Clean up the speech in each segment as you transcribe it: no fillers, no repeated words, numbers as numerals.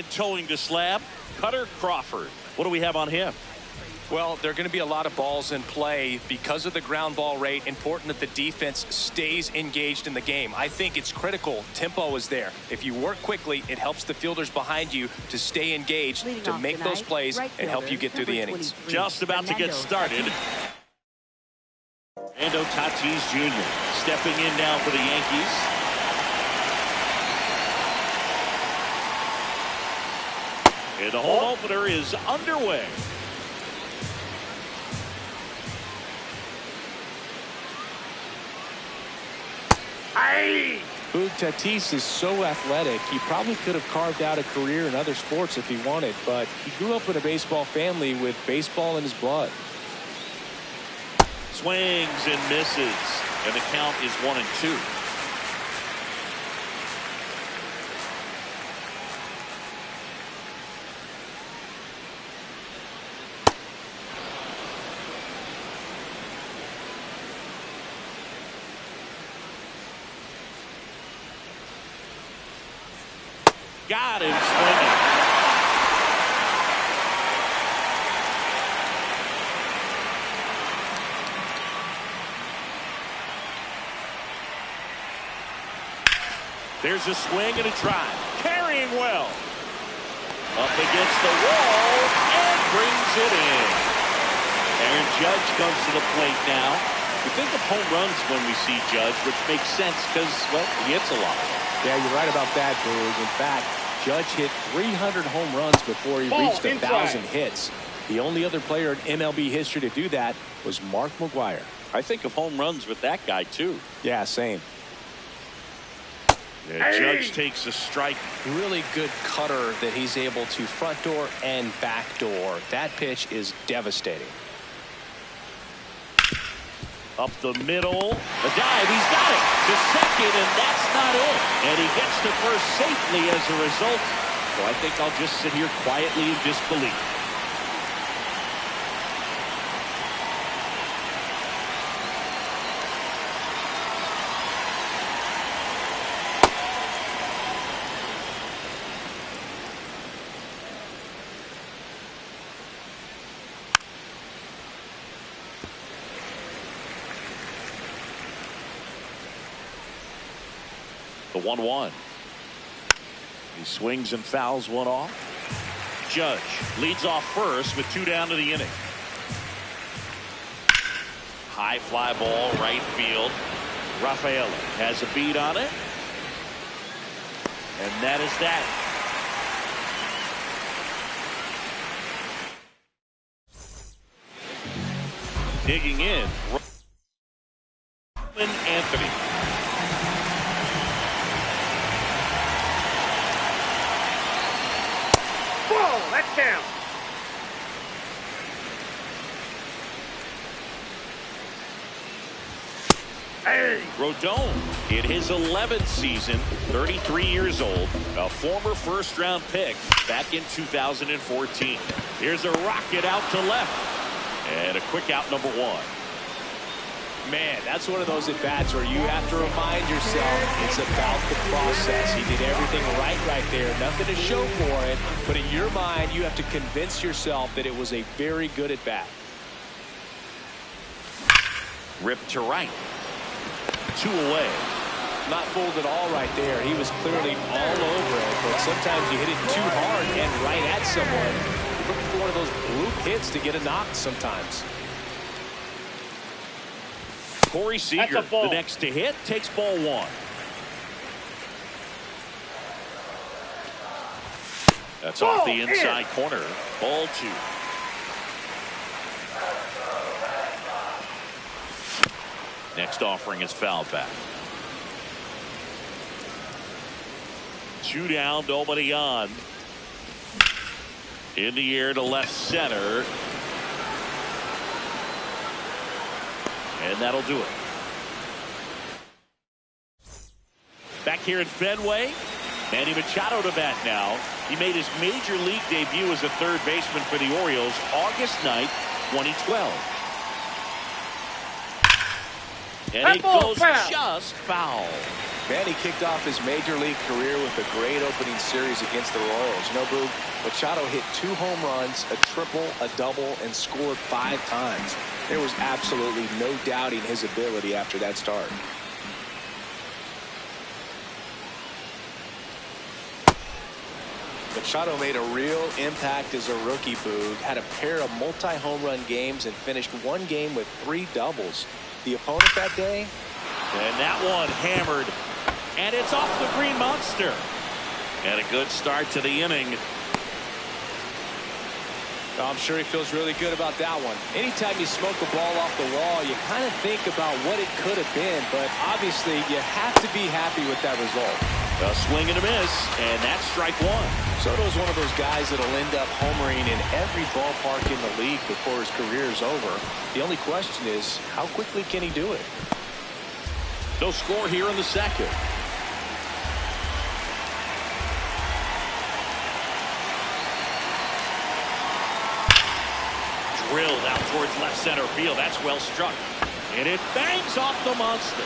And towing the slab, Cutter Crawford. What do we have on him? Well, there are going to be a lot of balls in play because of the ground ball rate. Important that the defense stays engaged in the game. I think it's critical. Tempo is there. If you work quickly, it helps the fielders behind you to stay engaged, to make those plays, and help you get through the innings. Just about to get started. Fernando Tatis Jr. stepping in now for the Yankees. And the home opener is underway. Tatis is so athletic. He probably could have carved out a career in other sports if he wanted, but he grew up in a baseball family with baseball in his blood. Swings and misses, and the count is 1-2. Got him swinging. There's a swing and a drive. Carrying well. Up against the wall and brings it in. Aaron Judge comes to the plate now. We think of home runs when we see Judge, which makes sense because, well, he hits a lot. Yeah, you're right about that, Bruce. In fact, Judge hit 300 home runs before he reached 1,000 hits. The only other player in MLB history to do that was Mark McGwire. I think of home runs with that guy, too. Yeah, same. Yeah, Judge takes a strike. Really good cutter that he's able to front door and back door. That pitch is devastating. Up the middle. A dive. He's got it to second, and that's not it. And he gets to first safely as a result. So I think I'll just sit here quietly in disbelief. The 1-1. He swings and fouls one off. Judge leads off first with 2 down to the inning. High fly ball, right field. Rafaela has a beat on it. And that is that. Digging in, Anthony. That's down. Hey. Rodon in his 11th season, 33 years old, a former first-round pick back in 2014. Here's a rocket out to left, and a quick out, number 1. Man, that's one of those at-bats where you have to remind yourself it's about the process. He did everything right there. Nothing to show for it. But in your mind, you have to convince yourself that it was a very good at-bat. Ripped to right. 2 away. Not fooled at all right there. He was clearly all over it. But sometimes you hit it too hard and right at someone. You're looking for one of those bloop hits to get a knock sometimes. Corey Seager, the next to hit, takes ball 1. That's off the inside corner. Ball 2. Next offering is fouled back. 2 down, nobody on. In the air to left center. And that'll do it. Back here in Fenway, Manny Machado to bat now. He made his major league debut as a third baseman for the Orioles August 9th, 2012. And it goes just foul. Man, he kicked off his major league career with a great opening series against the Royals. You know, Boog, Machado hit 2 home runs, a triple, a double, and scored 5 times. There was absolutely no doubting his ability after that start. Machado made a real impact as a rookie, Boog. Had a pair of multi-home run games and finished 1 game with 3 doubles. The opponent that day? And that one hammered. And it's off the Green Monster. And a good start to the inning. I'm sure he feels really good about that one. Anytime you smoke a ball off the wall, you kind of think about what it could have been, but obviously you have to be happy with that result. A swing and a miss, and that's strike 1. Soto's one of those guys that'll end up homering in every ballpark in the league before his career is over. The only question is, how quickly can he do it? No score here in the second. Drilled out towards left center field. That's well struck. And it bangs off the monster.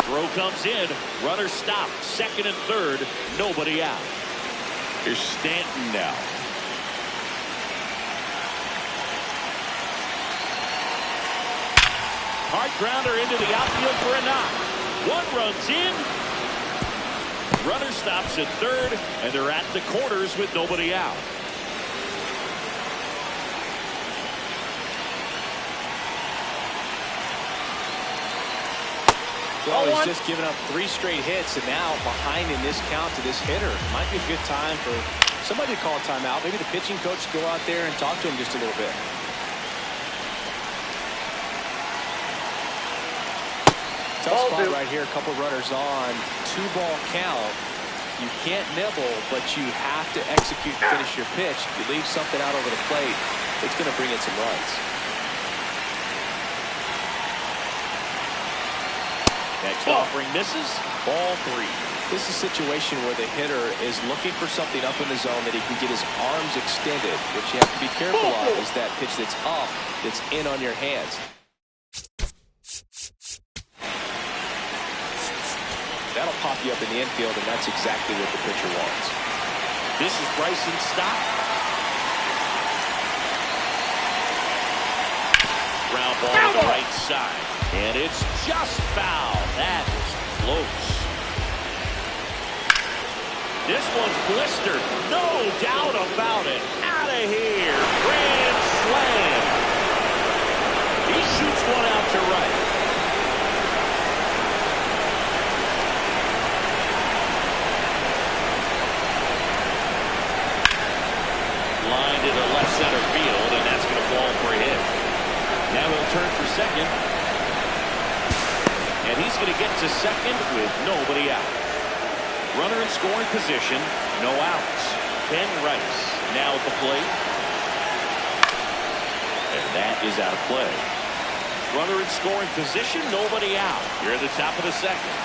Throw comes in. Runner stopped. Second and third. Nobody out. Here's Stanton now. Hard grounder into the outfield for a knock. 1 run's in. Runner stops at third, and they're at the corners with nobody out. Well, he's just given up 3 straight hits, and now behind in this count to this hitter. Might be a good time for somebody to call a timeout. Maybe the pitching coach go out there and talk to him just a little bit. Tough spot right here. A couple runners on. 2-ball count. You can't nibble, but you have to execute and finish your pitch. If you leave something out over the plate, it's going to bring in some runs. Next offering misses. Ball 3. This is a situation where the hitter is looking for something up in the zone that he can get his arms extended. What you have to be careful of is that pitch that's up, that's in on your hands. That'll pop you up in the infield, and that's exactly what the pitcher wants. This is Bryson's stop. Ground ball to the right side. And it's just foul. That is close. This one's blistered. No doubt about it. Out of here. Grand slam. He shoots one out to right. Line to the left center field, and that's going to fall for a hit. Now he'll turn for second. And he's going to get to second with nobody out. Runner in scoring position, no outs. Ben Rice now at the plate. And that is out of play. Runner in scoring position, nobody out. You're at the top of the second.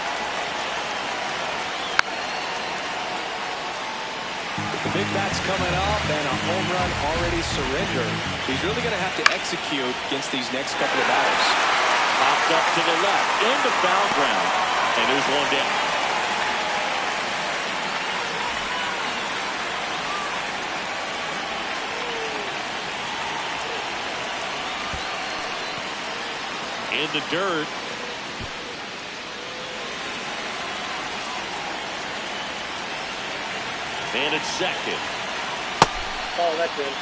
The big bat's coming up, and a home run already surrendered. He's really going to have to execute against these next couple of batters. Popped up to the left, into foul ground, and there's one down. In the dirt. And it's second. Oh, that's it.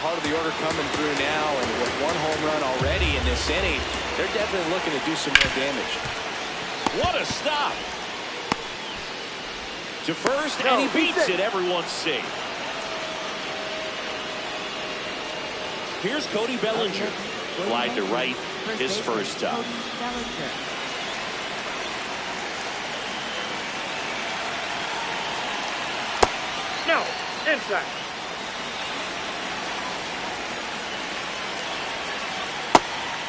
Part of the order coming through now, and with 1 home run already in this inning, they're definitely looking to do some more damage. What a stop. To first, and he beats it. Everyone's safe. Here's Cody Bellinger. Fly to right, his first time. No, inside.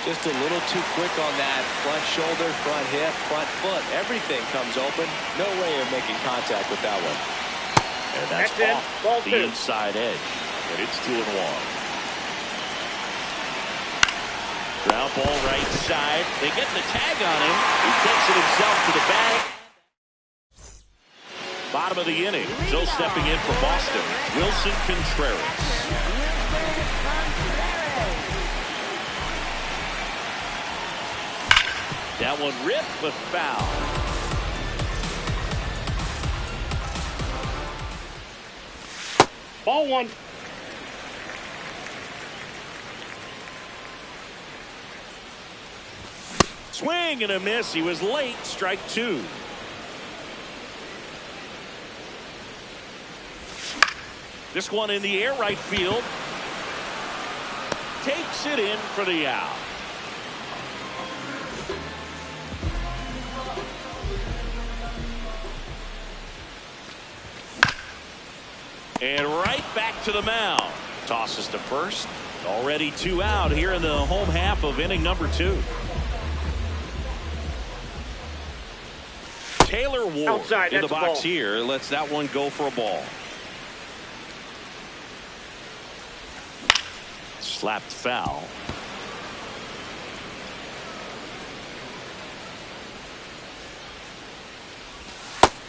Just a little too quick on that front shoulder, front hip, front foot. Everything comes open. No way of making contact with that one. And that's off Ball the 2. inside edge. And it's 2-1. Ground ball right side. They get the tag on him. He takes it himself to the bag. Bottom of the inning. Still stepping in for Boston, Wilson Contreras. That one ripped, but foul. Ball one. Swing and a miss. He was late. Strike two. This one in the air, right field. Takes it in for the out. And right back to the mound. Tosses to first. Already 2 out here in the home half of inning number 2. Taylor Ward Outside, in the that's a box ball. here. Lets that one go for a ball. Slapped foul.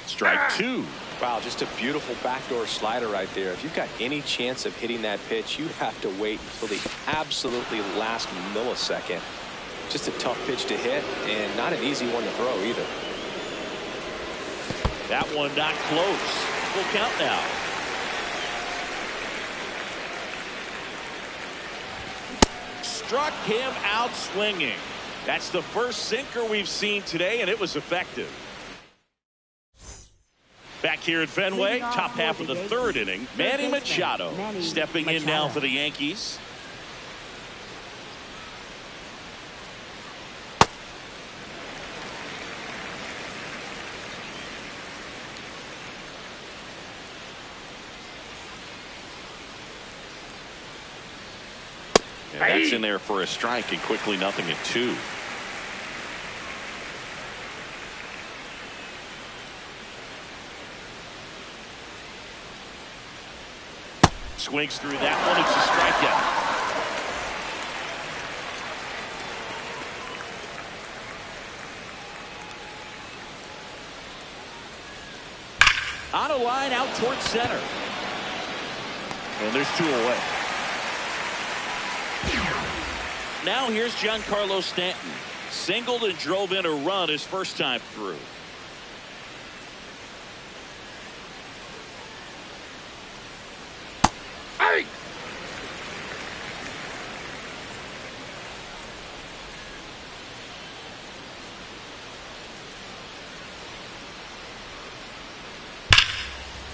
Strike two. Wow, just a beautiful backdoor slider right there. If you've got any chance of hitting that pitch, you have to wait until the absolutely last millisecond. Just a tough pitch to hit, and not an easy one to throw either. That one not close. Full count now. Struck him out swinging. That's the first sinker we've seen today, and it was effective. Back here at Fenway, top half of the third inning, Manny Machado stepping in now for the Yankees. And that's in there for a strike, and quickly nothing at 2. Swings through that one. It's a strikeout. On a line out towards center. And there's 2 away. Now here's Giancarlo Stanton. Singled and drove in a run his first time through. Hey!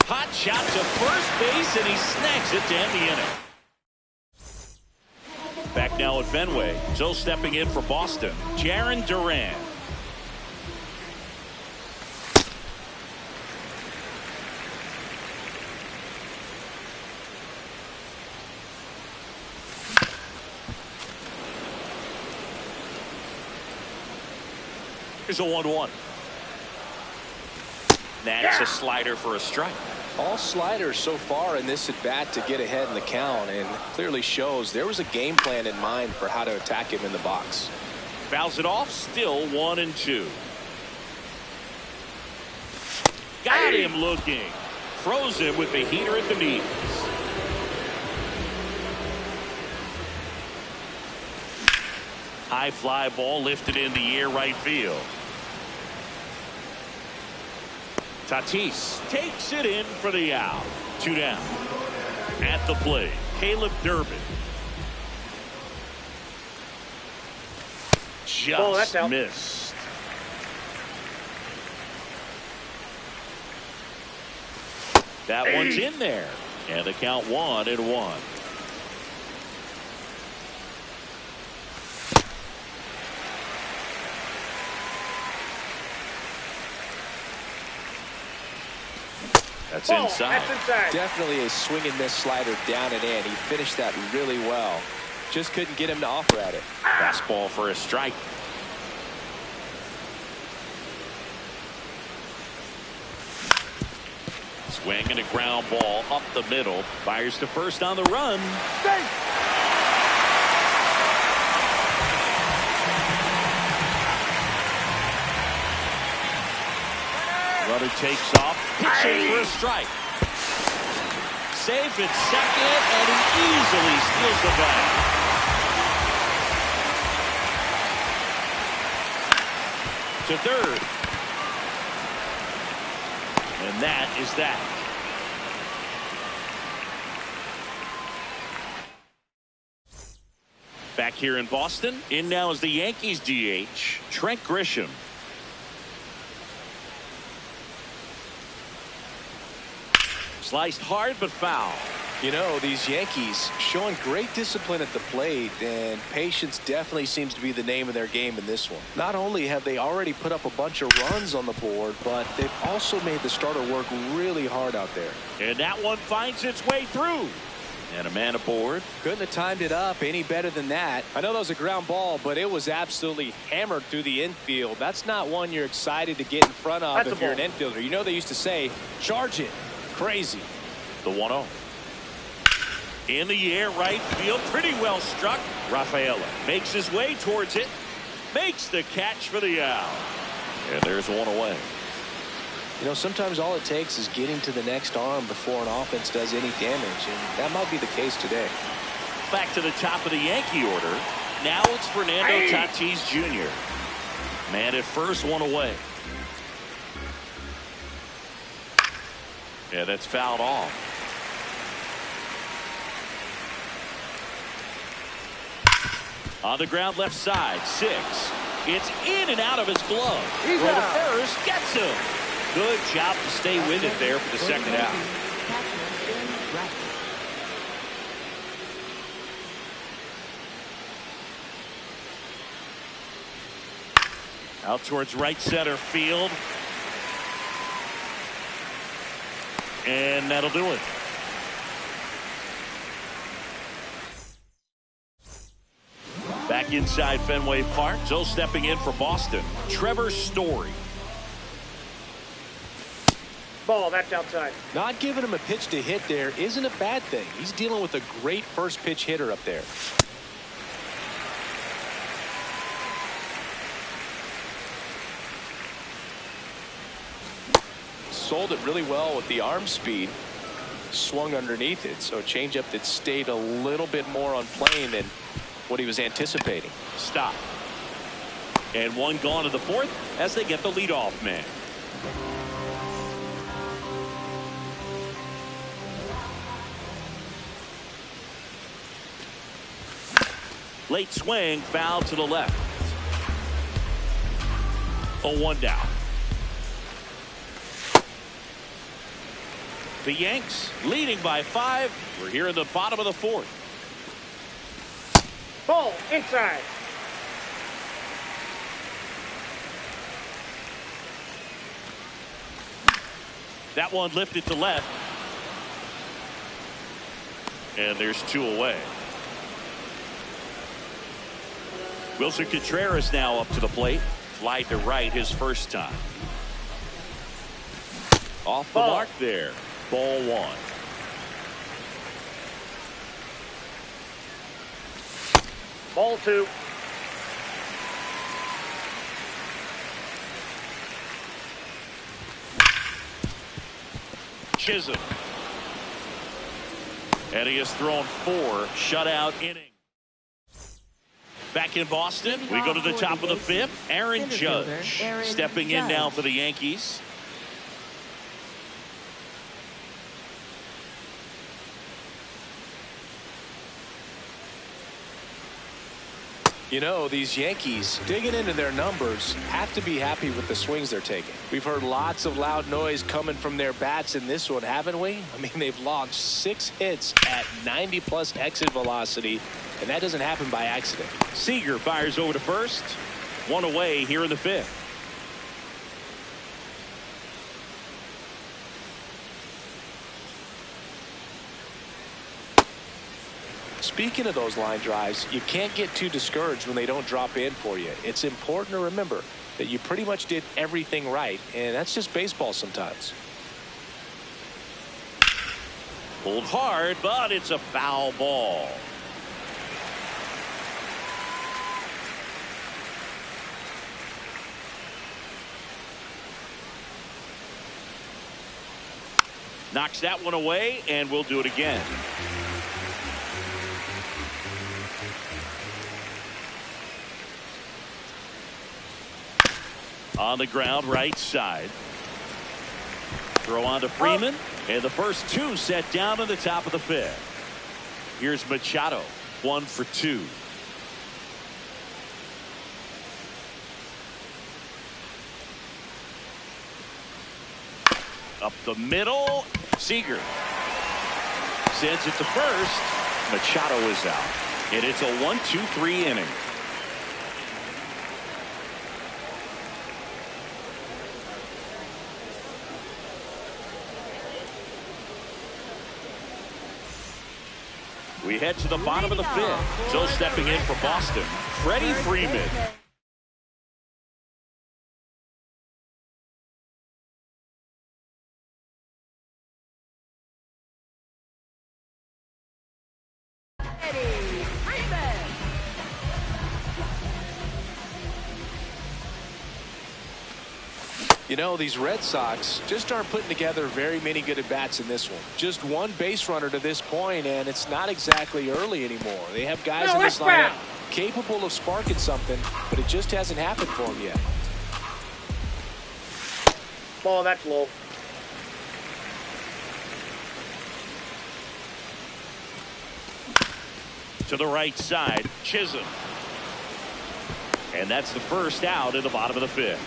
Hot shot to first base, and he snags it to end the inning. Back now at Fenway. Still stepping in for Boston, Jarren Duran. Here's a 1-1. That's a slider for a strike. All sliders so far in this at bat to get ahead in the count, and clearly shows there was a game plan in mind for how to attack him in the box. Fouls it off. Still 1-2. Got him looking. Froze him with the heater at the knees. High fly ball lifted in the air, right field. Tatis takes it in for the out. 2 down. At the plate, Caleb Durbin. Just missed. That one's in there. And the count 1-1. That's inside. That's inside. Definitely a swing and miss slider down and in. He finished that really well. Just couldn't get him to offer at it. Fastball for a strike. Swing and a ground ball up the middle. Fires to first on the run. Runner takes off, pitching for a strike. Safe at second, and he easily steals the bag. To third. And that is that. Back here in Boston, in now is the Yankees DH, Trent Grisham. Sliced hard but foul. You know, these Yankees showing great discipline at the plate, and patience definitely seems to be the name of their game in this one. Not only have they already put up a bunch of runs on the board, but they've also made the starter work really hard out there. And that one finds its way through. And a man aboard. Couldn't have timed it up any better than that. I know that was a ground ball, but it was absolutely hammered through the infield. That's not one you're excited to get in front of if you're an infielder. You know, they used to say, charge it. Crazy. The 1-0. In the air, right field, pretty well struck. Rafaela makes his way towards it, makes the catch for the out. And there's one away. You know, sometimes all it takes is getting to the next arm before an offense does any damage, and that might be the case today. Back to the top of the Yankee order. Now it's Fernando Tatis Jr. Man at first, one away. Yeah, that's fouled off. On the ground left side, 6. It's in and out of his glove. Throw to first, gets him. Good job to stay with it there for the second out. Out towards right center field. And that'll do it. Back inside Fenway Park. So stepping in for Boston, Trevor Story. Ball, that's outside. Not giving him a pitch to hit there isn't a bad thing. He's dealing with a great first pitch hitter up there. Sold it really well with the arm speed. Swung underneath it, so a changeup that stayed a little bit more on plane than what he was anticipating. Stop. And one gone to the fourth as they get the leadoff man. Late swing, foul to the left. 0-1 down. The Yanks leading by 5. We're here in the bottom of the fourth. Ball, inside. That one lifted to left. And there's 2 away. Wilson Contreras now up to the plate. Fly to right his first time. Off the mark there. Ball 1. Ball 2. Chisholm. And he has thrown 4 shutout innings. Back in Boston, we go to the top of the 5th. Aaron Judge stepping in now for the Yankees. You know, these Yankees, digging into their numbers, have to be happy with the swings they're taking. We've heard lots of loud noise coming from their bats in this one, haven't we? I mean, they've launched 6 hits at 90+ exit velocity, and that doesn't happen by accident. Seager fires over to first. 1 away here in the 5th. Speaking of those line drives, you can't get too discouraged when they don't drop in for you. It's important to remember that you pretty much did everything right, and that's just baseball sometimes. Pulled hard, but it's a foul ball. Knocks that one away, and we'll do it again. On the ground, right side. Throw on to Freeman, and the first two set down in the top of the fifth. Here's Machado, 1 for 2. Up the middle, Seager sends it to first. Machado is out, and it's a 1-2-3 inning. We head to the bottom of the fifth. So stepping in for Boston, Freddie Freeman. You know, these Red Sox just aren't putting together very many good at-bats in this one. Just one base runner to this point, and it's not exactly early anymore. They have guys in this lineup capable of sparking something, but it just hasn't happened for them yet. Ball, that's low. To the right side, Chisholm. And that's the first out in the bottom of the fifth.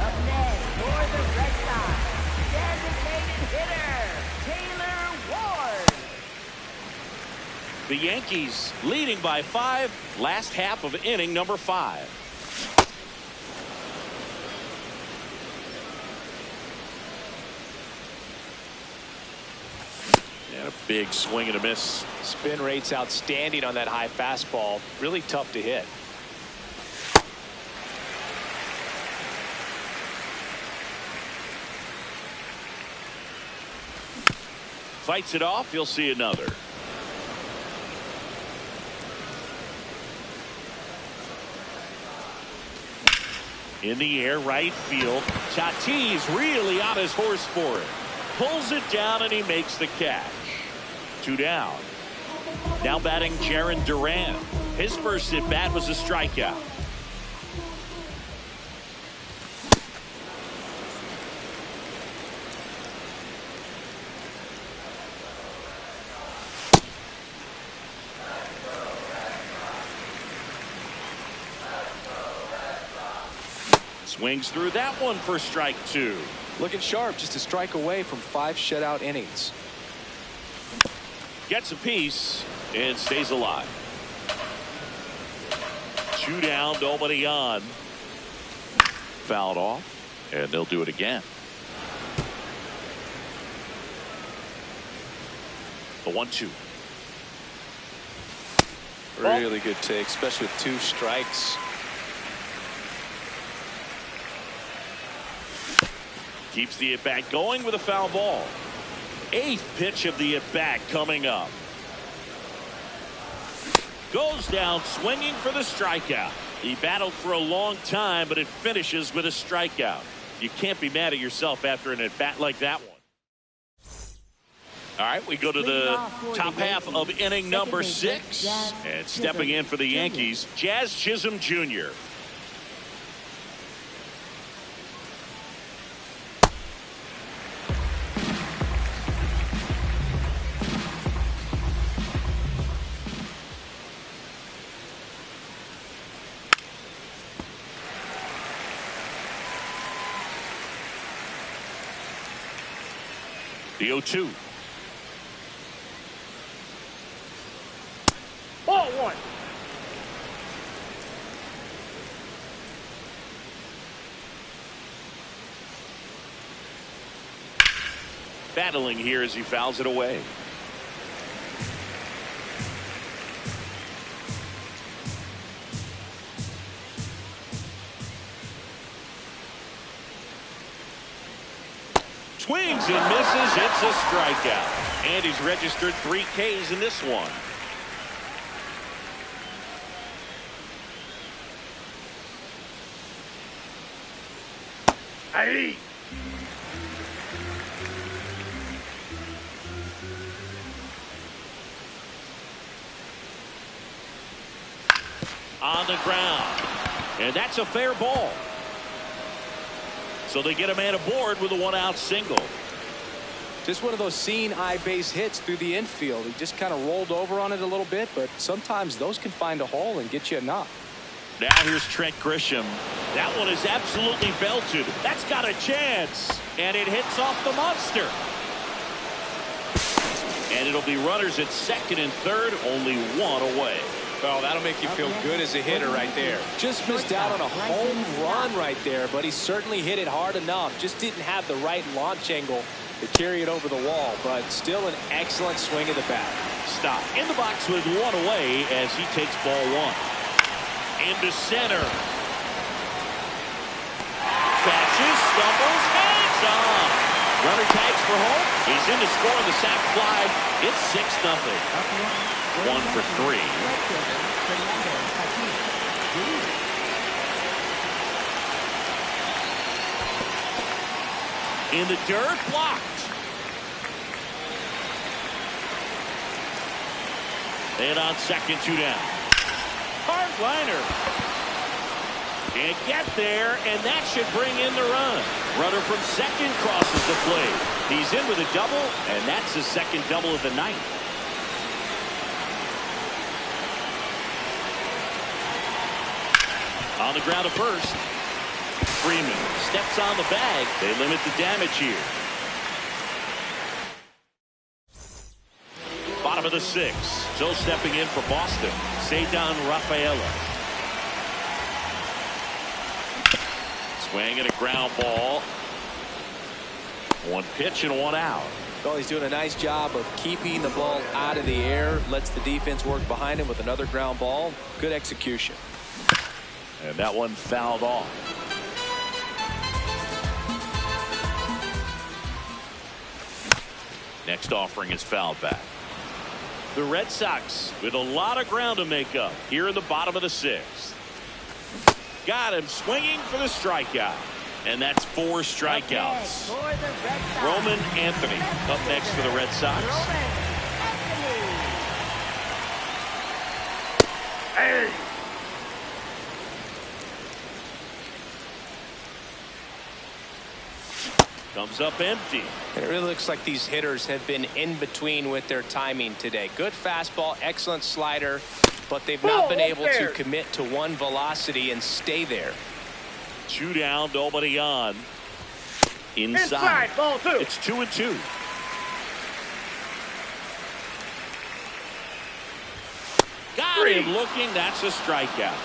Up next for the Red Sox, designated hitter, Taylor Ward. The Yankees leading by 5, last half of inning number 5. And a big swing and a miss. Spin rate's outstanding on that high fastball. Really tough to hit. Fights it off. You'll see another. In the air, right field. Tatis really on his horse for it. Pulls it down and he makes the catch. 2 down. Now batting Jarren Duran. His first at bat was a strikeout. Swings through that one for strike 2. Looking sharp, just a strike away from 5 shutout innings. Gets a piece and stays alive. 2 down, nobody on. Fouled off, and they'll do it again. The 1-2. Really good take, especially with 2 strikes. Keeps the at-bat going with a foul ball. 8th pitch of the at-bat coming up. Goes down swinging for the strikeout. He battled for a long time, but it finishes with a strikeout. You can't be mad at yourself after an at-bat like that one. All right, we go to the top half of inning number 6. And stepping in for the Yankees, Jazz Chisholm Jr. The 0-2. Ball 1. Battling here as he fouls it away. Swings and misses. It's a strikeout. And he's registered 3 Ks in this one. on the ground. And that's a fair ball. So they get a man aboard with a one-out single. Just one of those seeing eye base hits through the infield. He just kind of rolled over on it a little bit, but sometimes those can find a hole and get you a knock. Now here's Trent Grisham. That one is absolutely belted. That's got a chance. And it hits off the monster. And it'll be runners at second and third, only one away. Well, that'll make you feel good as a hitter right there. Just missed out on a home run right there, but he certainly hit it hard enough. Just didn't have the right launch angle to carry it over the wall, but still an excellent swing of the bat. Stop. In the box with one away as he takes ball one. Into center. Catches, stumbles, hangs on. Runner tags for home. He's in to score on the sac fly. It's 6-0. 1 for 3. In the dirt, blocked. And on second, 2 down. Hard liner. Can't get there, and that should bring in the run. Runner from second crosses the plate. He's in with a double, and that's his second double of the night. On the ground to first. Freeman steps on the bag. They limit the damage here. Bottom of the 6th. Still stepping in for Boston. Cedar Rafaela. Swing and a ground ball. 1 pitch and 1 out. Well, he's doing a nice job of keeping the ball out of the air. Lets the defense work behind him with another ground ball. Good execution. And that one fouled off. Next offering is fouled back. The Red Sox with a lot of ground to make up here in the bottom of the 6th. Got him swinging for the strikeout. And that's 4 strikeouts. Roman Anthony up next for the Red Sox. Hey! Comes up empty. It really looks like these hitters have been in between with their timing today. Good fastball, excellent slider, but they've not been able to commit to one velocity and stay there. 2 down, nobody on. Inside. Ball 2. It's 2-2. Got him looking. That's a strikeout.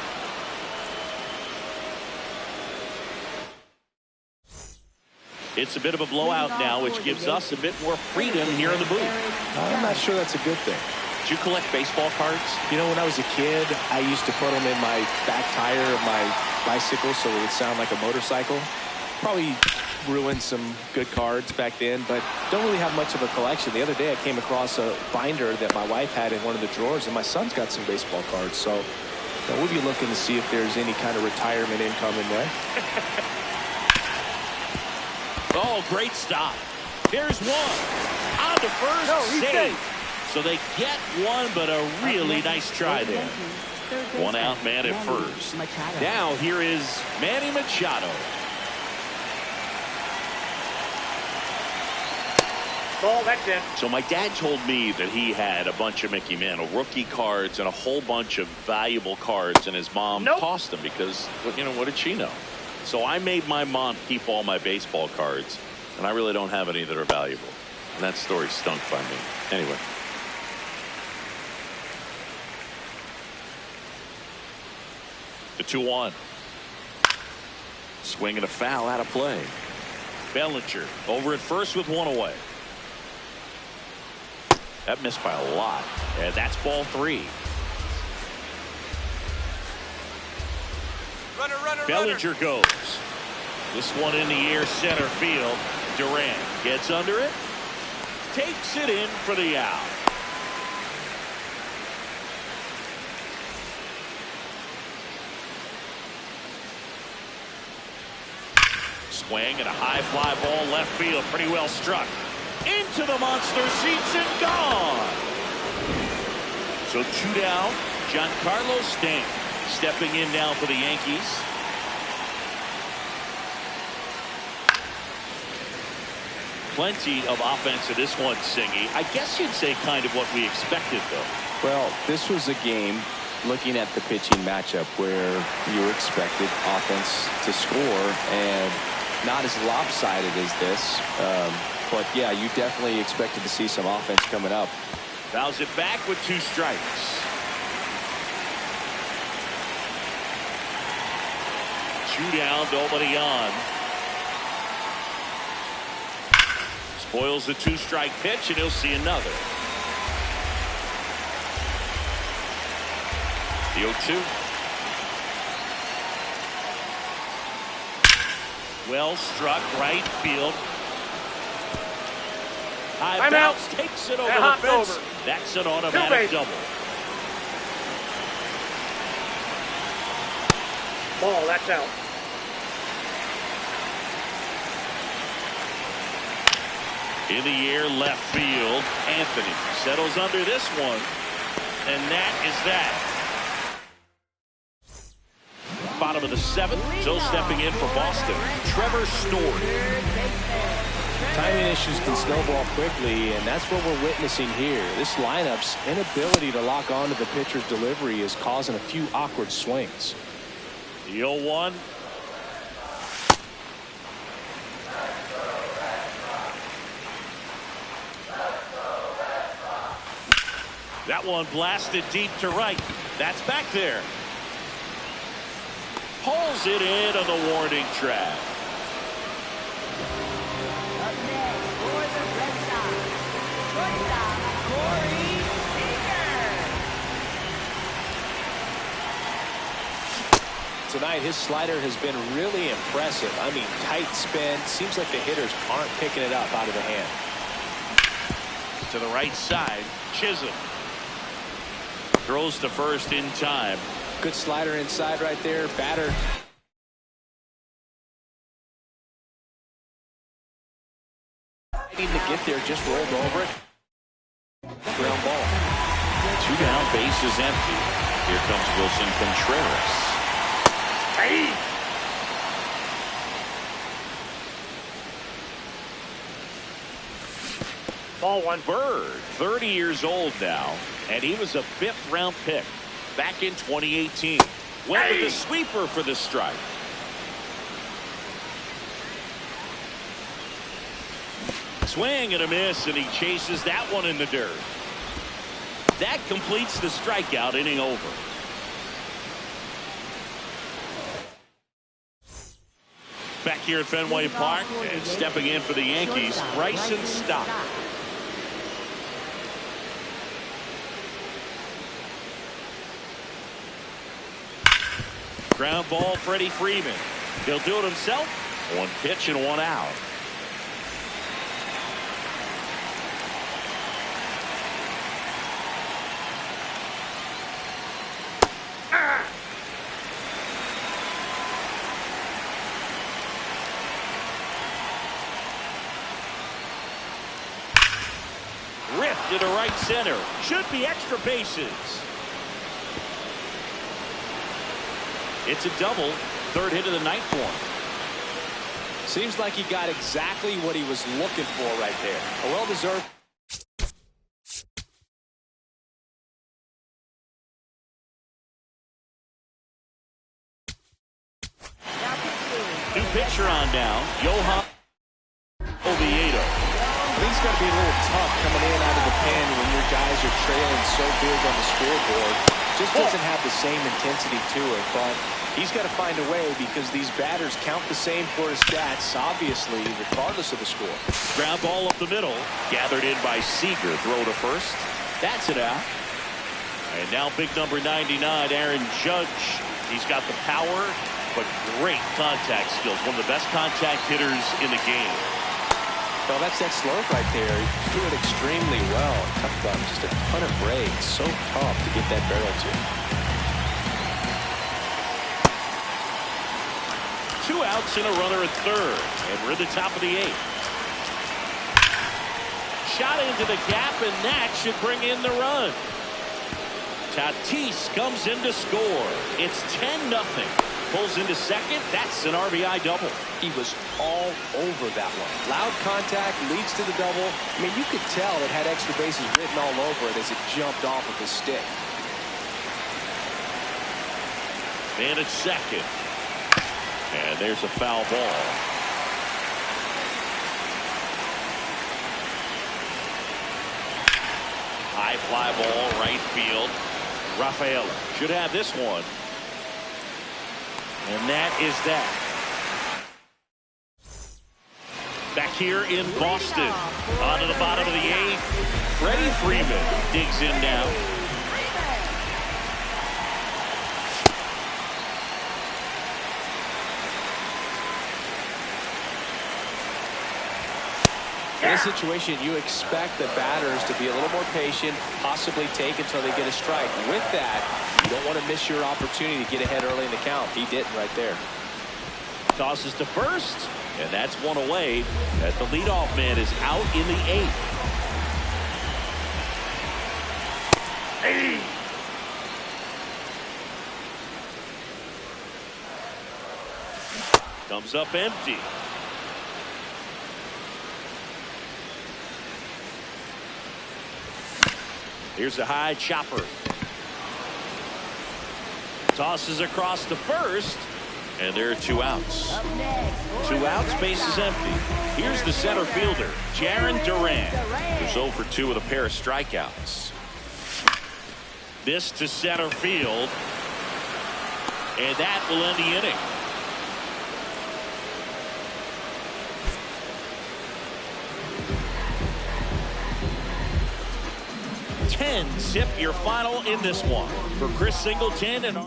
It's a bit of a blowout now, which gives us a bit more freedom here in the booth. I'm not sure that's a good thing. Did you collect baseball cards? You know, when I was a kid, I used to put them in my back tire of my bicycle so it would sound like a motorcycle. Probably ruined some good cards back then, but don't really have much of a collection. The other day I came across a binder that my wife had in one of the drawers, and my son's got some baseball cards. So we'll be looking to see if there's any kind of retirement income in there. Oh, great stop. Here's one. On to first. No, he's save. safe. So they get one, but a really nice try there. 1 out, man at first. Now here is Manny Machado. Ball, that's it. So my dad told me that he had a bunch of Mickey Mantle rookie cards and a whole bunch of valuable cards, and his mom tossed them because, you know, what did she know? So I made my mom keep all my baseball cards, and I really don't have any that are valuable. And that story stunk by me. Anyway. The 2-1. Swing and a foul out of play. Bellinger over at first with 1 away. That missed by a lot. And that's ball 3. Bellinger goes. This one in the air center field. Durant gets under it. Takes it in for the out. Swing and a high fly ball left field. Pretty well struck. Into the monster seats and gone. So 2 down. Giancarlo Stanton. Stepping in now for the Yankees. Plenty of offense in this one, Singy. I guess you'd say kind of what we expected, though. Well, this was a game, looking at the pitching matchup, where you expected offense to score, and not as lopsided as this. But, yeah, you definitely expected to see some offense coming up. Fouls it back with 2 strikes. 2 down, nobody on. Spoils the 2-strike pitch, and he'll see another. The 0-2. Well struck, right field. High bounce, takes it over the fence. Over. That's an automatic double. Ball, that's out. In the air, left field. Anthony settles under this one. And that is that. Bottom of the 7th. So stepping in for Boston, Trevor Story. Timing issues can snowball quickly, and that's what we're witnessing here. This lineup's inability to lock onto the pitcher's delivery is causing a few awkward swings. The 0-1. That one blasted deep to right. That's back there. Pulls it in on the warning track. Up next for the Red Sox, shortstop Corey Seager. Tonight, his slider has been really impressive. I mean, tight spin. Seems like the hitters aren't picking it up out of the hand. To the right side, Chisholm. Throws to first in time. Good slider inside right there. Batter. Needing to get there, just rolled over it. Ground ball. 2 down, base is empty. Here comes Wilson Contreras. Hey! Ball 1. Bird, 30 years old now, and he was a 5th-round pick back in 2018. Went with the sweeper for the strike. Swing and a miss, and he chases that one in the dirt. That completes the strikeout, inning over. Back here at Fenway Park, and stepping in for the Yankees, Bryson Stott. Ground ball, Freddie Freeman. He'll do it himself. 1 pitch and 1 out. Ripped into right center. Should be extra bases. It's a double. 3rd hit of the night for him. Seems like he got exactly what he was looking for right there. A well-deserved. New pitcher on now. Johan Oviedo. I think it's got to be a little tough coming in out of the pen when your guys are trailing so big on the scoreboard. Just doesn't have the same intensity to it, but he's got to find a way because these batters count the same for his stats, obviously, regardless of the score. Ground ball up the middle. Gathered in by Seager. Throw to first. That's it out. And now big number 99, Aaron Judge. He's got the power, but great contact skills. One of the best contact hitters in the game. Well, that's that slope right there. He's doing extremely well. Just a ton of breaks. So tough to get that barrel to. 2 outs and a runner at 3rd. And we're at the top of the 8th. Shot into the gap, and that should bring in the run. Tatis comes in to score. It's 10-0. Pulls into second. That's an RBI double. He was all over that one. Loud contact leads to the double. I mean, you could tell it had extra bases written all over it as it jumped off of his stick. Man at second. And there's a foul ball. High fly ball, right field. Rafaela should have this one. And that is that. Back here in Boston. On to the bottom of the eighth. Freddie Freeman digs in now. In this situation, you expect the batters to be a little more patient, possibly take until they get a strike. With that, you don't want to miss your opportunity to get ahead early in the count. He didn't right there. Tosses to first, and that's one away as the leadoff man is out in the eighth. Hey. Comes up empty. Here's a high chopper. Tosses across to first, and there are 2 outs. 2 outs, base is empty. Here's the center fielder, Jarren Duran, who's 0 for 2 with a pair of strikeouts. This to center field, and that will end the inning. 10 zip your final in this one. For Chris Singleton and